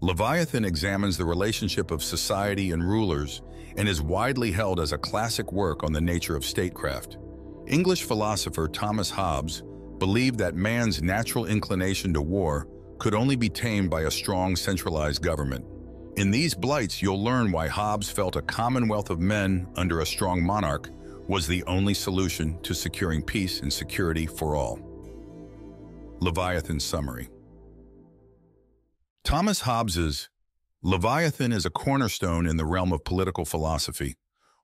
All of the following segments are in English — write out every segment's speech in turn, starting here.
Leviathan examines the relationship of society and rulers and is widely held as a classic work on the nature of statecraft. English philosopher Thomas Hobbes believed that man's natural inclination to war could only be tamed by a strong centralized government. In these blights, you'll learn why Hobbes felt a commonwealth of men under a strong monarch was the only solution to securing peace and security for all. Leviathan summary. Thomas Hobbes's Leviathan is a cornerstone in the realm of political philosophy,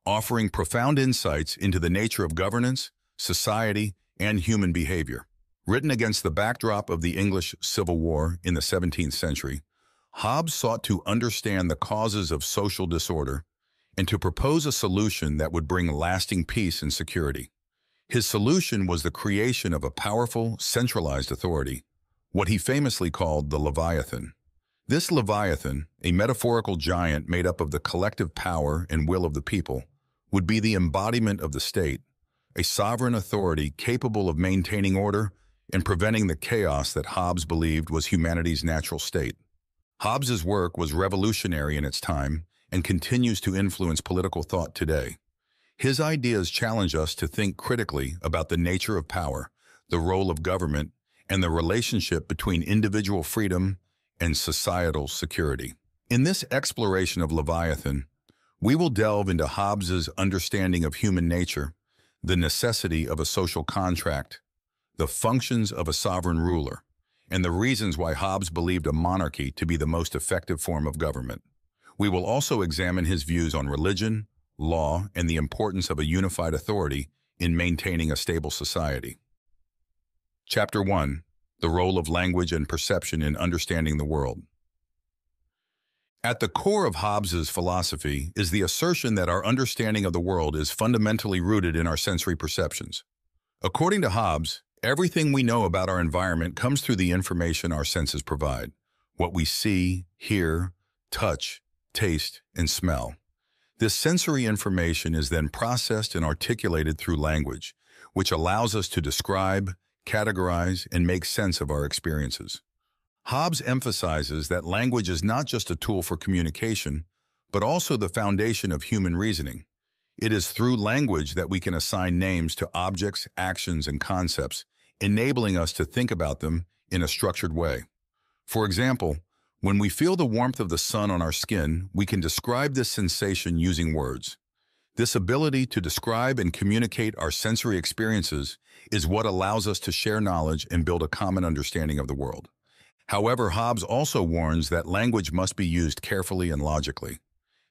offering profound insights into the nature of governance, society, and human behavior. Written against the backdrop of the English Civil War in the 17th century, Hobbes sought to understand the causes of social disorder and to propose a solution that would bring lasting peace and security. His solution was the creation of a powerful, centralized authority, what he famously called the Leviathan. This Leviathan, a metaphorical giant made up of the collective power and will of the people, would be the embodiment of the state, a sovereign authority capable of maintaining order and preventing the chaos that Hobbes believed was humanity's natural state. Hobbes's work was revolutionary in its time and continues to influence political thought today. His ideas challenge us to think critically about the nature of power, the role of government, and the relationship between individual freedom and societal security. In this exploration of Leviathan, we will delve into Hobbes's understanding of human nature, the necessity of a social contract, the functions of a sovereign ruler, and the reasons why Hobbes believed a monarchy to be the most effective form of government. We will also examine his views on religion, law, and the importance of a unified authority in maintaining a stable society. Chapter 1. The role of language and perception in understanding the world. At the core of Hobbes's philosophy is the assertion that our understanding of the world is fundamentally rooted in our sensory perceptions. According to Hobbes, everything we know about our environment comes through the information our senses provide, what we see, hear, touch, taste, and smell. This sensory information is then processed and articulated through language, which allows us to describe, categorize, and make sense of our experiences. Hobbes emphasizes that language is not just a tool for communication, but also the foundation of human reasoning. It is through language that we can assign names to objects, actions, and concepts, enabling us to think about them in a structured way. For example, when we feel the warmth of the sun on our skin, we can describe this sensation using words. This ability to describe and communicate our sensory experiences is what allows us to share knowledge and build a common understanding of the world. However, Hobbes also warns that language must be used carefully and logically.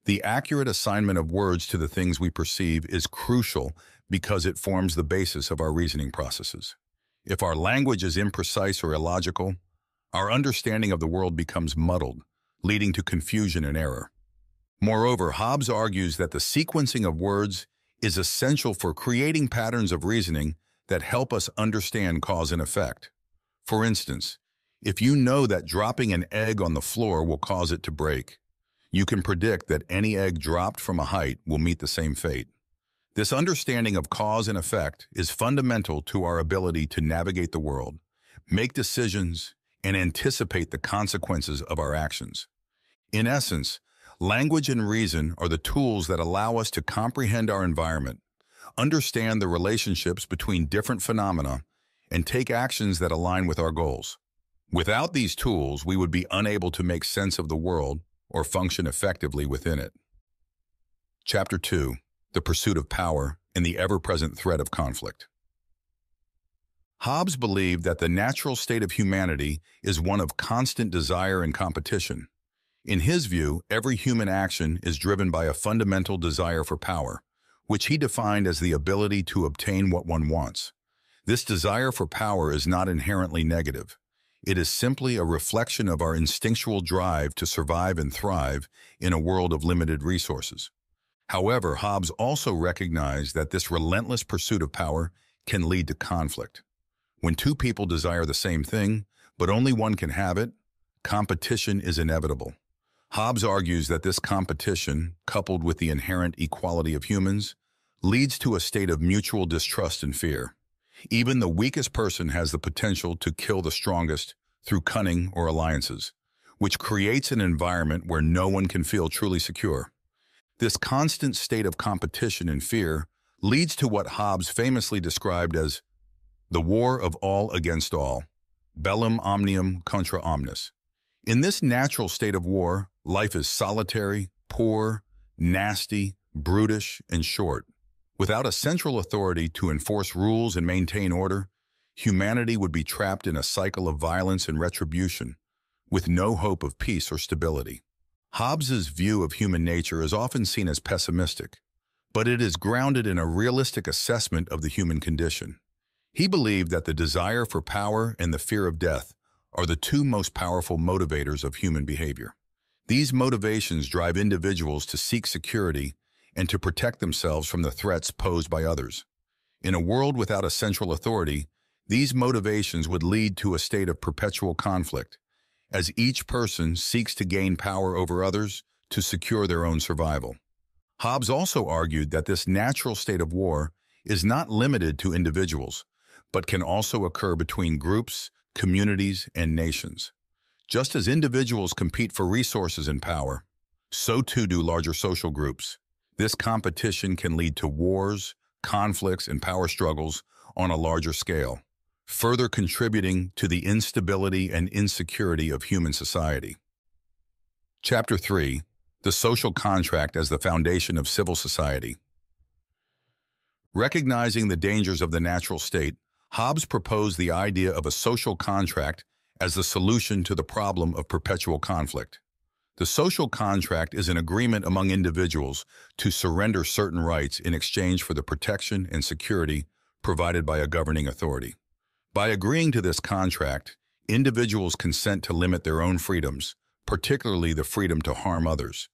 The accurate assignment of words to the things we perceive is crucial because it forms the basis of our reasoning processes. If our language is imprecise or illogical, our understanding of the world becomes muddled, leading to confusion and error. Moreover, Hobbes argues that the sequencing of words is essential for creating patterns of reasoning that help us understand cause and effect. For instance, if you know that dropping an egg on the floor will cause it to break, you can predict that any egg dropped from a height will meet the same fate. This understanding of cause and effect is fundamental to our ability to navigate the world, make decisions, and anticipate the consequences of our actions. In essence, language and reason are the tools that allow us to comprehend our environment, understand the relationships between different phenomena, and take actions that align with our goals. Without these tools, we would be unable to make sense of the world or function effectively within it. Chapter 2. The pursuit of power and the ever-present threat of conflict. Hobbes believed that the natural state of humanity is one of constant desire and competition. In his view, every human action is driven by a fundamental desire for power, which he defined as the ability to obtain what one wants. This desire for power is not inherently negative. It is simply a reflection of our instinctual drive to survive and thrive in a world of limited resources. However, Hobbes also recognized that this relentless pursuit of power can lead to conflict. When two people desire the same thing, but only one can have it, competition is inevitable. Hobbes argues that this competition, coupled with the inherent equality of humans, leads to a state of mutual distrust and fear. Even the weakest person has the potential to kill the strongest through cunning or alliances, which creates an environment where no one can feel truly secure. This constant state of competition and fear leads to what Hobbes famously described as the war of all against all, bellum omnium contra omnes. In this natural state of war, life is solitary, poor, nasty, brutish, and short. Without a central authority to enforce rules and maintain order, humanity would be trapped in a cycle of violence and retribution, with no hope of peace or stability. Hobbes's view of human nature is often seen as pessimistic, but it is grounded in a realistic assessment of the human condition. He believed that the desire for power and the fear of death are the two most powerful motivators of human behavior. These motivations drive individuals to seek security and to protect themselves from the threats posed by others. In a world without a central authority, these motivations would lead to a state of perpetual conflict, as each person seeks to gain power over others to secure their own survival. Hobbes also argued that this natural state of war is not limited to individuals, but can also occur between groups, communities, and nations. Just as individuals compete for resources and power, so too do larger social groups. This competition can lead to wars, conflicts, and power struggles on a larger scale, further contributing to the instability and insecurity of human society. Chapter 3. The Social Contract as the Foundation of Civil Society. Recognizing the dangers of the natural state, Hobbes proposed the idea of a social contract as the solution to the problem of perpetual conflict. The social contract is an agreement among individuals to surrender certain rights in exchange for the protection and security provided by a governing authority. By agreeing to this contract, individuals consent to limit their own freedoms, particularly the freedom to harm others,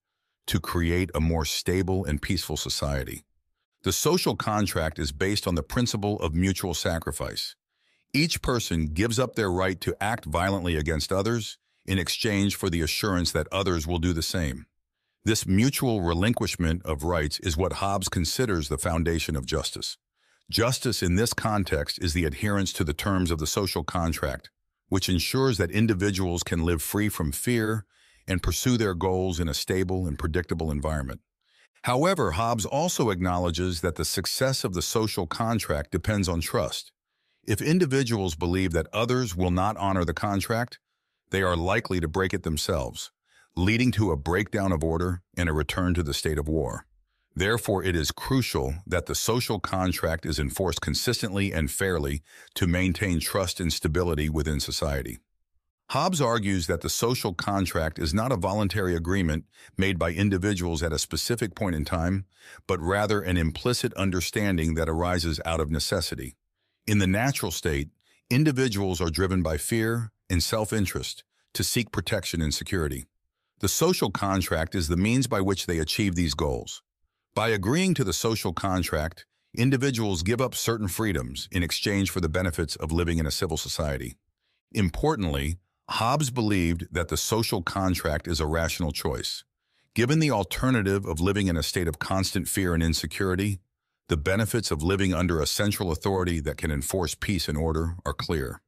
to create a more stable and peaceful society. The social contract is based on the principle of mutual sacrifice. Each person gives up their right to act violently against others in exchange for the assurance that others will do the same. This mutual relinquishment of rights is what Hobbes considers the foundation of justice. Justice in this context is the adherence to the terms of the social contract, which ensures that individuals can live free from fear and pursue their goals in a stable and predictable environment. However, Hobbes also acknowledges that the success of the social contract depends on trust. If individuals believe that others will not honor the contract, they are likely to break it themselves, leading to a breakdown of order and a return to the state of war. Therefore, it is crucial that the social contract is enforced consistently and fairly to maintain trust and stability within society. Hobbes argues that the social contract is not a voluntary agreement made by individuals at a specific point in time, but rather an implicit understanding that arises out of necessity. In the natural state, individuals are driven by fear and self-interest to seek protection and security. The social contract is the means by which they achieve these goals. By agreeing to the social contract, individuals give up certain freedoms in exchange for the benefits of living in a civil society. Importantly, Hobbes believed that the social contract is a rational choice. Given the alternative of living in a state of constant fear and insecurity, the benefits of living under a central authority that can enforce peace and order are clear.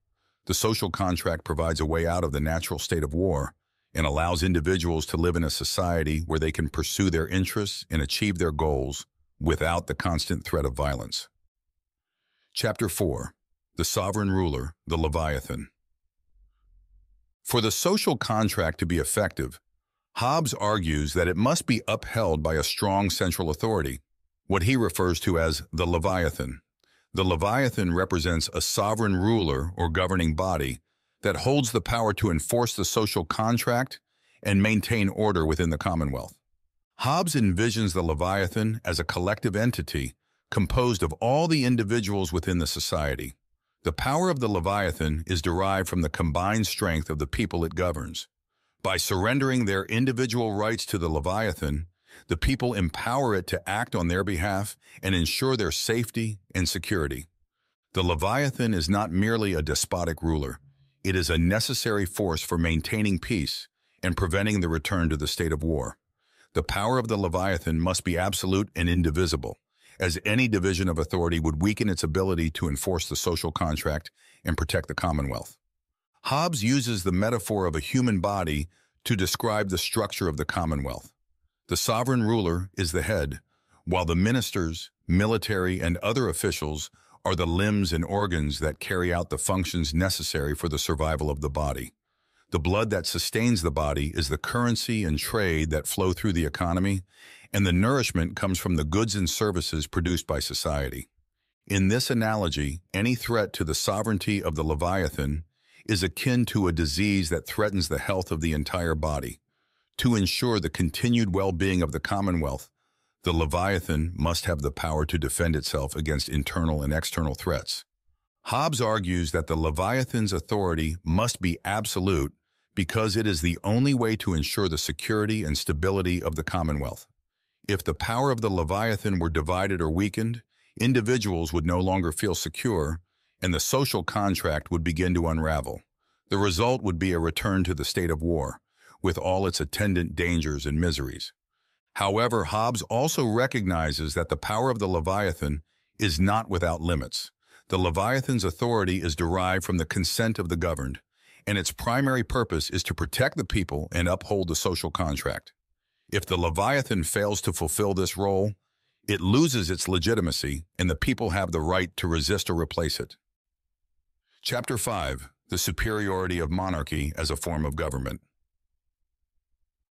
The social contract provides a way out of the natural state of war and allows individuals to live in a society where they can pursue their interests and achieve their goals without the constant threat of violence. Chapter 4. The Sovereign Ruler, the Leviathan. For the social contract to be effective, Hobbes argues that it must be upheld by a strong central authority, what he refers to as the Leviathan. The Leviathan represents a sovereign ruler or governing body that holds the power to enforce the social contract and maintain order within the commonwealth. Hobbes envisions the Leviathan as a collective entity composed of all the individuals within the society. The power of the Leviathan is derived from the combined strength of the people it governs. By surrendering their individual rights to the Leviathan, the people empower it to act on their behalf and ensure their safety and security. The Leviathan is not merely a despotic ruler. It is a necessary force for maintaining peace and preventing the return to the state of war. The power of the Leviathan must be absolute and indivisible, as any division of authority would weaken its ability to enforce the social contract and protect the commonwealth. Hobbes uses the metaphor of a human body to describe the structure of the commonwealth. The sovereign ruler is the head, while the ministers, military, and other officials are the limbs and organs that carry out the functions necessary for the survival of the body. The blood that sustains the body is the currency and trade that flow through the economy, and the nourishment comes from the goods and services produced by society. In this analogy, any threat to the sovereignty of the Leviathan is akin to a disease that threatens the health of the entire body. To ensure the continued well-being of the commonwealth, the Leviathan must have the power to defend itself against internal and external threats. Hobbes argues that the Leviathan's authority must be absolute because it is the only way to ensure the security and stability of the commonwealth. If the power of the Leviathan were divided or weakened, individuals would no longer feel secure, and the social contract would begin to unravel. The result would be a return to the state of war, with all its attendant dangers and miseries. However, Hobbes also recognizes that the power of the Leviathan is not without limits. The Leviathan's authority is derived from the consent of the governed, and its primary purpose is to protect the people and uphold the social contract. If the Leviathan fails to fulfill this role, it loses its legitimacy, and the people have the right to resist or replace it. Chapter 5. The superiority of monarchy as a form of government.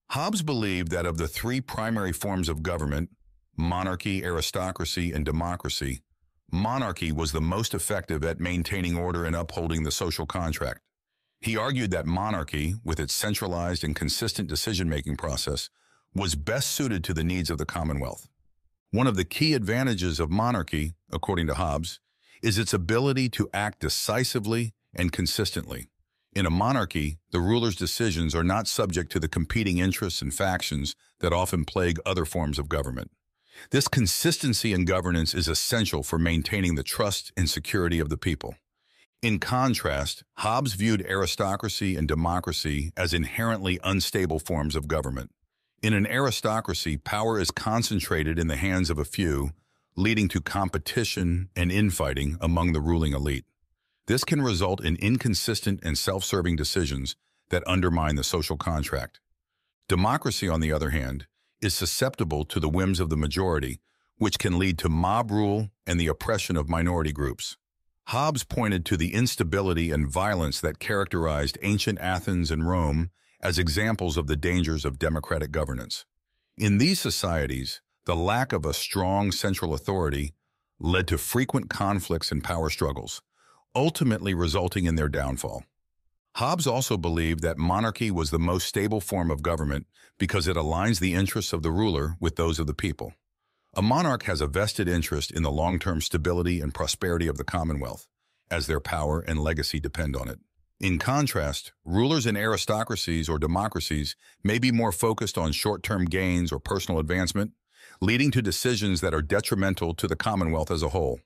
Hobbes believed that of the three primary forms of government, monarchy, aristocracy, and democracy, monarchy was the most effective at maintaining order and upholding the social contract. He argued that monarchy, with its centralized and consistent decision-making process, was best suited to the needs of the commonwealth. One of the key advantages of monarchy, according to Hobbes, is its ability to act decisively and consistently. In a monarchy, the ruler's decisions are not subject to the competing interests and factions that often plague other forms of government. This consistency in governance is essential for maintaining the trust and security of the people. In contrast, Hobbes viewed aristocracy and democracy as inherently unstable forms of government. In an aristocracy, power is concentrated in the hands of a few, leading to competition and infighting among the ruling elite. This can result in inconsistent and self-serving decisions that undermine the social contract. Democracy, on the other hand, is susceptible to the whims of the majority, which can lead to mob rule and the oppression of minority groups. Hobbes pointed to the instability and violence that characterized ancient Athens and Rome as examples of the dangers of democratic governance. In these societies, the lack of a strong central authority led to frequent conflicts and power struggles, ultimately resulting in their downfall. Hobbes also believed that monarchy was the most stable form of government because it aligns the interests of the ruler with those of the people. A monarch has a vested interest in the long-term stability and prosperity of the commonwealth, as their power and legacy depend on it. In contrast, rulers in aristocracies or democracies may be more focused on short-term gains or personal advancement, leading to decisions that are detrimental to the commonwealth as a whole.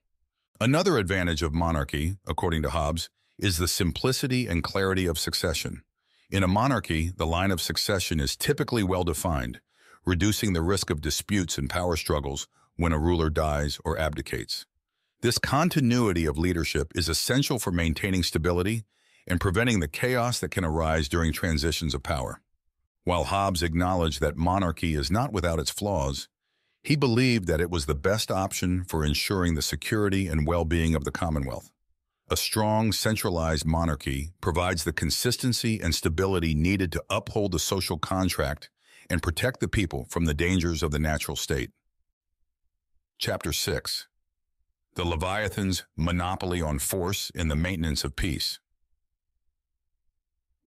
Another advantage of monarchy, according to Hobbes, is the simplicity and clarity of succession. In a monarchy, the line of succession is typically well-defined, reducing the risk of disputes and power struggles when a ruler dies or abdicates. This continuity of leadership is essential for maintaining stability and preventing the chaos that can arise during transitions of power. While Hobbes acknowledged that monarchy is not without its flaws, he believed that it was the best option for ensuring the security and well-being of the commonwealth. A strong, centralized monarchy provides the consistency and stability needed to uphold the social contract and protect the people from the dangers of the natural state. Chapter 6. The Leviathan's monopoly on force in the maintenance of peace.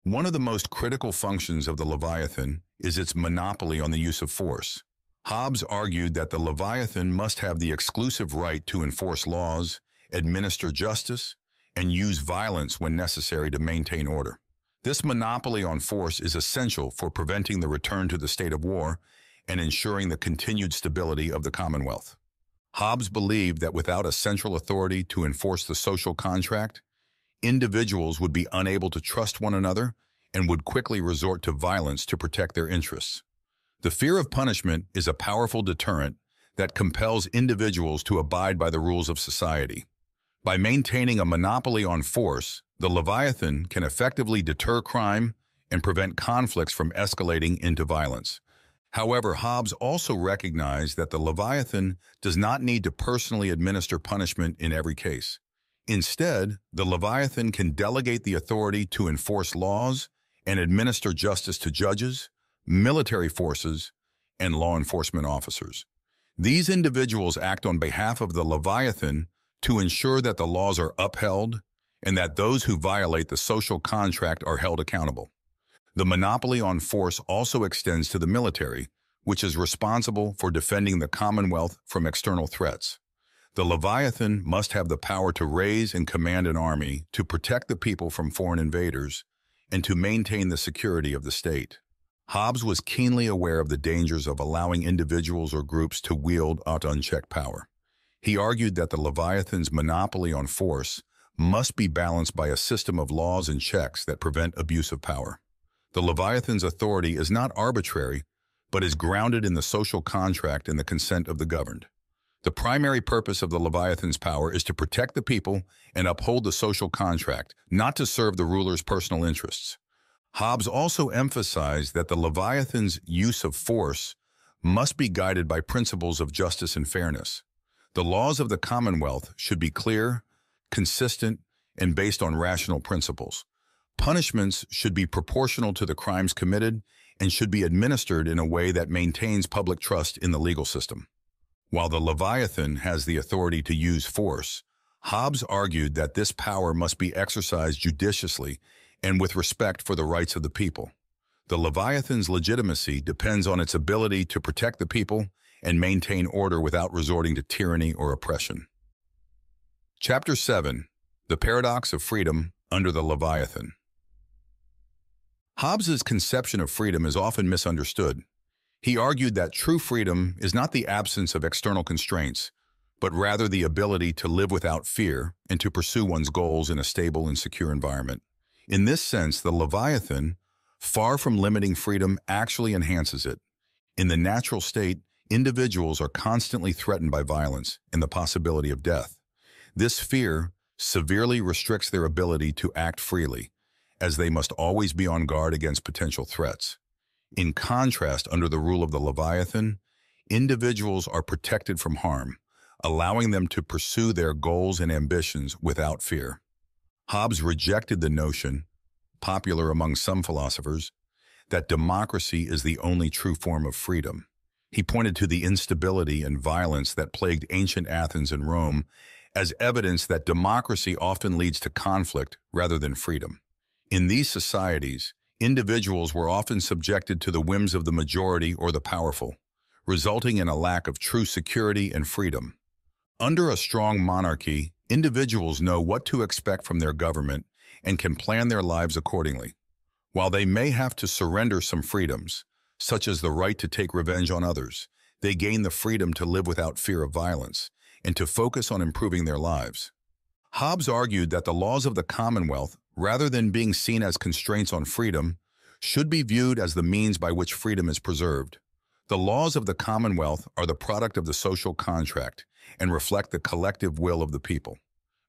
One of the most critical functions of the Leviathan is its monopoly on the use of force. Hobbes argued that the Leviathan must have the exclusive right to enforce laws, administer justice, and use violence when necessary to maintain order. This monopoly on force is essential for preventing the return to the state of war and ensuring the continued stability of the commonwealth. Hobbes believed that without a central authority to enforce the social contract, individuals would be unable to trust one another and would quickly resort to violence to protect their interests. The fear of punishment is a powerful deterrent that compels individuals to abide by the rules of society. By maintaining a monopoly on force, the Leviathan can effectively deter crime, and prevent conflicts from escalating into violence. However, Hobbes also recognized that the Leviathan does not need to personally administer punishment in every case. Instead, the Leviathan can delegate the authority to enforce laws and administer justice to judges, military forces, and law enforcement officers. These individuals act on behalf of the Leviathan to ensure that the laws are upheld and that those who violate the social contract are held accountable. The monopoly on force also extends to the military, which is responsible for defending the commonwealth from external threats. The Leviathan must have the power to raise and command an army to protect the people from foreign invaders and to maintain the security of the state. Hobbes was keenly aware of the dangers of allowing individuals or groups to wield unchecked power. He argued that the Leviathan's monopoly on force must be balanced by a system of laws and checks that prevent abuse of power. The Leviathan's authority is not arbitrary, but is grounded in the social contract and the consent of the governed. The primary purpose of the Leviathan's power is to protect the people and uphold the social contract, not to serve the ruler's personal interests. Hobbes also emphasized that the Leviathan's use of force must be guided by principles of justice and fairness. The laws of the Commonwealth should be clear, consistent, and based on rational principles. Punishments should be proportional to the crimes committed and should be administered in a way that maintains public trust in the legal system. While the Leviathan has the authority to use force, Hobbes argued that this power must be exercised judiciously and with respect for the rights of the people. The Leviathan's legitimacy depends on its ability to protect the people and maintain order without resorting to tyranny or oppression. Chapter 7. The Paradox of Freedom under the Leviathan. Hobbes's conception of freedom is often misunderstood. He argued that true freedom is not the absence of external constraints, but rather the ability to live without fear and to pursue one's goals in a stable and secure environment. In this sense, the Leviathan, far from limiting freedom, actually enhances it. In the natural state, individuals are constantly threatened by violence and the possibility of death. This fear severely restricts their ability to act freely, as they must always be on guard against potential threats. In contrast, under the rule of the Leviathan, individuals are protected from harm, allowing them to pursue their goals and ambitions without fear. Hobbes rejected the notion, popular among some philosophers, that democracy is the only true form of freedom. He pointed to the instability and violence that plagued ancient Athens and Rome as evidence that democracy often leads to conflict rather than freedom. In these societies, individuals were often subjected to the whims of the majority or the powerful, resulting in a lack of true security and freedom. Under a strong monarchy, individuals know what to expect from their government and can plan their lives accordingly. While they may have to surrender some freedoms, such as the right to take revenge on others, they gain the freedom to live without fear of violence and to focus on improving their lives. Hobbes argued that the laws of the Commonwealth, rather than being seen as constraints on freedom, should be viewed as the means by which freedom is preserved. The laws of the Commonwealth are the product of the social contract and reflect the collective will of the people.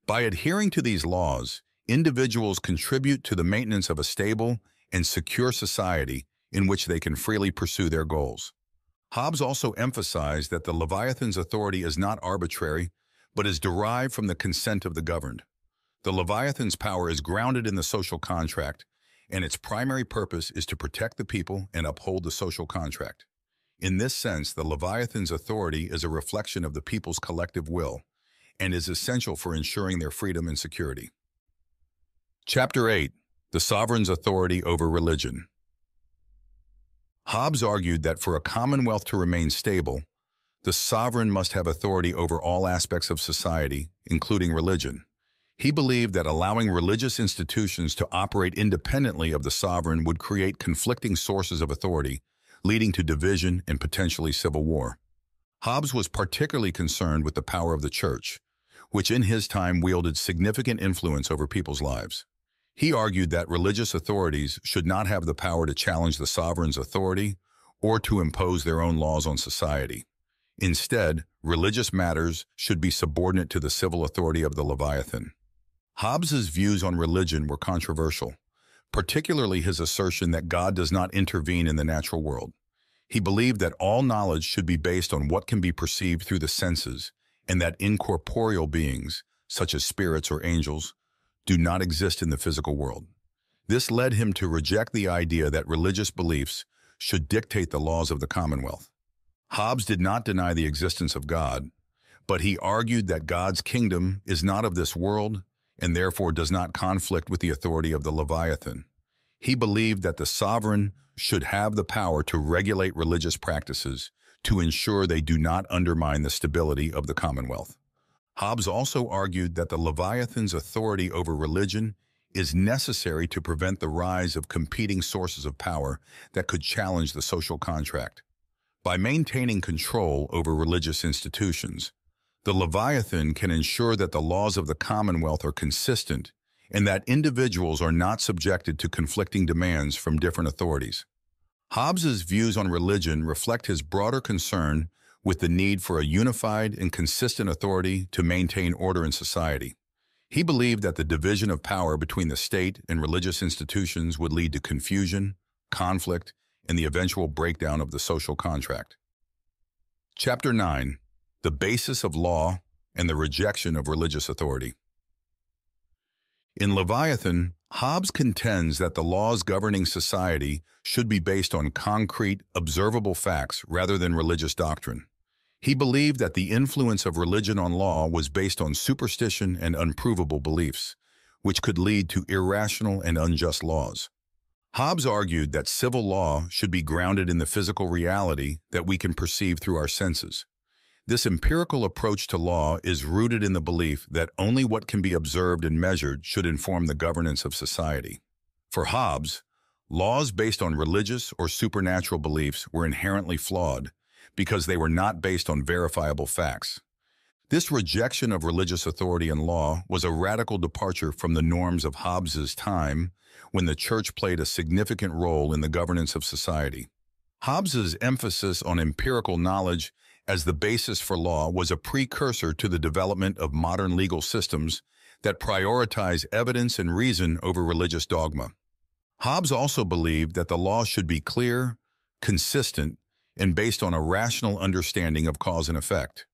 By adhering to these laws, individuals contribute to the maintenance of a stable and secure society in which they can freely pursue their goals. Hobbes also emphasized that the Leviathan's authority is not arbitrary, but is derived from the consent of the governed. The Leviathan's power is grounded in the social contract, and its primary purpose is to protect the people and uphold the social contract. In this sense, the Leviathan's authority is a reflection of the people's collective will and is essential for ensuring their freedom and security. Chapter 8. The Sovereign's Authority over Religion. Hobbes argued that for a commonwealth to remain stable, the sovereign must have authority over all aspects of society, including religion. He believed that allowing religious institutions to operate independently of the sovereign would create conflicting sources of authority, leading to division and potentially civil war. Hobbes was particularly concerned with the power of the church, which in his time wielded significant influence over people's lives. He argued that religious authorities should not have the power to challenge the sovereign's authority or to impose their own laws on society. Instead, religious matters should be subordinate to the civil authority of the Leviathan. Hobbes's views on religion were controversial. particularly his assertion that God does not intervene in the natural world. He believed that all knowledge should be based on what can be perceived through the senses, and that incorporeal beings, such as spirits or angels, do not exist in the physical world. This led him to reject the idea that religious beliefs should dictate the laws of the commonwealth. Hobbes did not deny the existence of God, but he argued that God's kingdom is not of this world and therefore does not conflict with the authority of the Leviathan. He believed that the sovereign should have the power to regulate religious practices to ensure they do not undermine the stability of the commonwealth. Hobbes also argued that the Leviathan's authority over religion is necessary to prevent the rise of competing sources of power that could challenge the social contract. By maintaining control over religious institutions, the Leviathan can ensure that the laws of the commonwealth are consistent and that individuals are not subjected to conflicting demands from different authorities. Hobbes's views on religion reflect his broader concern with the need for a unified and consistent authority to maintain order in society. He believed that the division of power between the state and religious institutions would lead to confusion, conflict, and the eventual breakdown of the social contract. Chapter 9. The Basis of Law and the Rejection of Religious Authority. In Leviathan, Hobbes contends that the laws governing society should be based on concrete, observable facts rather than religious doctrine. He believed that the influence of religion on law was based on superstition and unprovable beliefs, which could lead to irrational and unjust laws. Hobbes argued that civil law should be grounded in the physical reality that we can perceive through our senses. This empirical approach to law is rooted in the belief that only what can be observed and measured should inform the governance of society. For Hobbes, laws based on religious or supernatural beliefs were inherently flawed because they were not based on verifiable facts. This rejection of religious authority and law was a radical departure from the norms of Hobbes's time, when the church played a significant role in the governance of society. Hobbes's emphasis on empirical knowledge as the basis for law was a precursor to the development of modern legal systems that prioritize evidence and reason over religious dogma. Hobbes also believed that the law should be clear, consistent, and based on a rational understanding of cause and effect.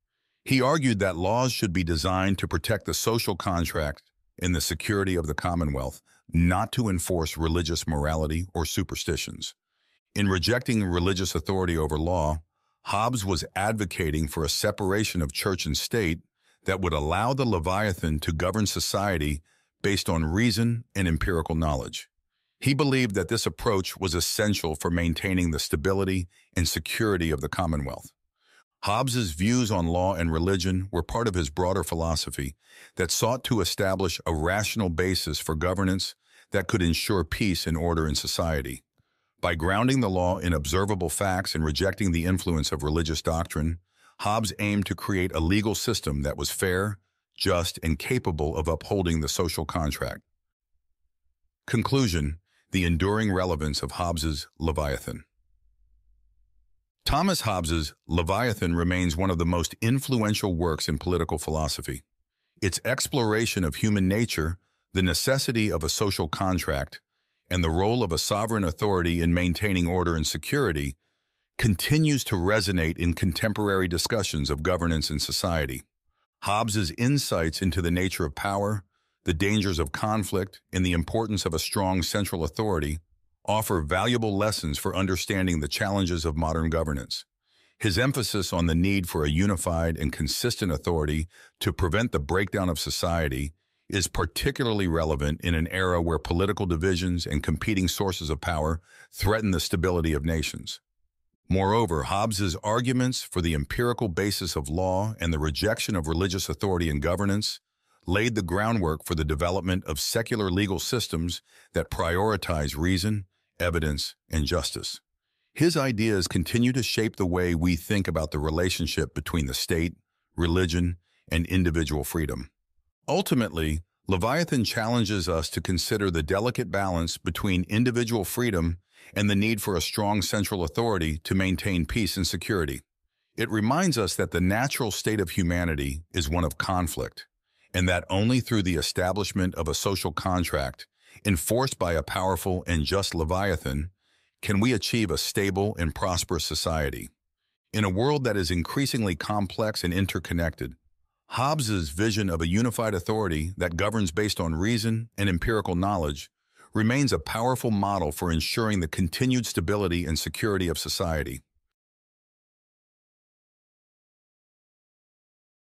He argued that laws should be designed to protect the social contract and the security of the commonwealth, not to enforce religious morality or superstitions. In rejecting religious authority over law, Hobbes was advocating for a separation of church and state that would allow the Leviathan to govern society based on reason and empirical knowledge. He believed that this approach was essential for maintaining the stability and security of the commonwealth. Hobbes's views on law and religion were part of his broader philosophy that sought to establish a rational basis for governance that could ensure peace and order in society. By grounding the law in observable facts and rejecting the influence of religious doctrine, Hobbes aimed to create a legal system that was fair, just, and capable of upholding the social contract. Conclusion: the enduring relevance of Hobbes's Leviathan. Thomas Hobbes's Leviathan remains one of the most influential works in political philosophy. Its exploration of human nature, the necessity of a social contract, and the role of a sovereign authority in maintaining order and security continues to resonate in contemporary discussions of governance in society. Hobbes's insights into the nature of power, the dangers of conflict, and the importance of a strong central authority offer valuable lessons for understanding the challenges of modern governance. His emphasis on the need for a unified and consistent authority to prevent the breakdown of society is particularly relevant in an era where political divisions and competing sources of power threaten the stability of nations. Moreover, Hobbes's arguments for the empirical basis of law and the rejection of religious authority in governance laid the groundwork for the development of secular legal systems that prioritize reason, evidence, and justice. His ideas continue to shape the way we think about the relationship between the state, religion, and individual freedom. Ultimately, Leviathan challenges us to consider the delicate balance between individual freedom and the need for a strong central authority to maintain peace and security. It reminds us that the natural state of humanity is one of conflict, and that only through the establishment of a social contract Enforced by a powerful and just Leviathan, can we achieve a stable and prosperous society? In a world that is increasingly complex and interconnected, Hobbes's vision of a unified authority that governs based on reason and empirical knowledge remains a powerful model for ensuring the continued stability and security of society.